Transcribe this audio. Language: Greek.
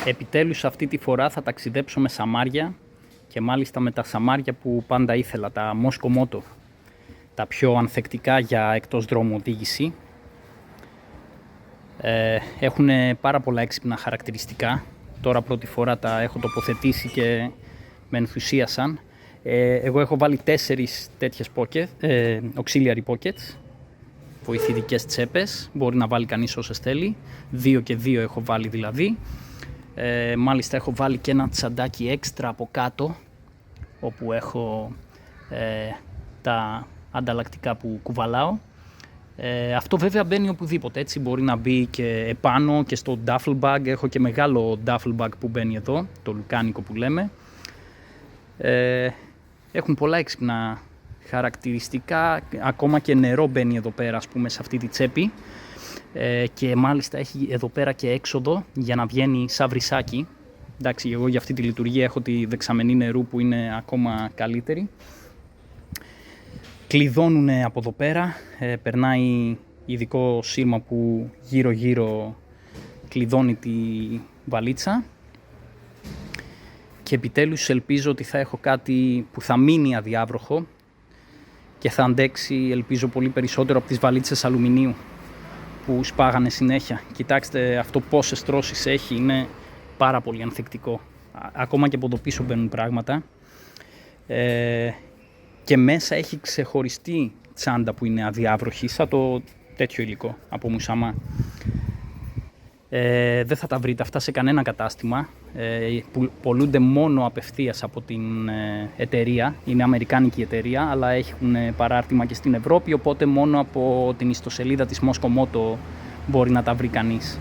Επιτέλους αυτή τη φορά θα ταξιδέψω με σαμάρια και μάλιστα με τα σαμάρια που πάντα ήθελα, τα Mosco Moto, τα πιο ανθεκτικά για εκτός δρόμου οδήγηση. Έχουν πάρα πολλά έξυπνα χαρακτηριστικά. Τώρα πρώτη φορά τα έχω τοποθετήσει και με ενθουσίασαν. Εγώ έχω βάλει 4 τέτοιες auxiliary pockets, βοηθητικές τσέπες, μπορεί να βάλει κανείς όσες θέλει, 2 και 2 έχω βάλει δηλαδή. Μάλιστα έχω βάλει και ένα τσαντάκι έξτρα από κάτω, όπου έχω τα ανταλλακτικά που κουβαλάω. Αυτό βέβαια μπαίνει οπουδήποτε, έτσι μπορεί να μπει και επάνω και στο duffel bag. Έχω και μεγάλο duffel bag που μπαίνει εδώ, το λουκάνικο που λέμε. Έχουν πολλά έξυπνα χαρακτηριστικά, ακόμα και νερό μπαίνει εδώ πέρα, ας πούμε, σε αυτή τη τσέπη. Και μάλιστα έχει εδώ πέρα και έξοδο για να βγαίνει σαν βρυσάκι. Εντάξει, εγώ για αυτή τη λειτουργία έχω τη δεξαμενή νερού που είναι ακόμα καλύτερη. Κλειδώνουν από εδώ πέρα, περνάει ειδικό σύρμα που γύρω κλειδώνει τη βαλίτσα. Και επιτέλους ελπίζω ότι θα έχω κάτι που θα μείνει αδιάβροχο και θα αντέξει, ελπίζω, πολύ περισσότερο από τις βαλίτσες αλουμινίου που σπάγανε συνέχεια. Κοιτάξτε αυτό πόσες τρώσεις έχει, είναι πάρα πολύ ανθεκτικό. Ακόμα και από το πίσω μπαίνουν πράγματα. Και μέσα έχει ξεχωριστή τσάντα που είναι αδιάβροχη, σαν το τέτοιο υλικό από Μουσαμά. Δεν θα τα βρείτε αυτά σε κανένα κατάστημα, που πωλούνται μόνο απευθείας από την εταιρεία. Είναι αμερικάνικη εταιρεία, αλλά έχουν παράρτημα και στην Ευρώπη, οπότε μόνο από την ιστοσελίδα της Mosco Moto μπορεί να τα βρει κανείς.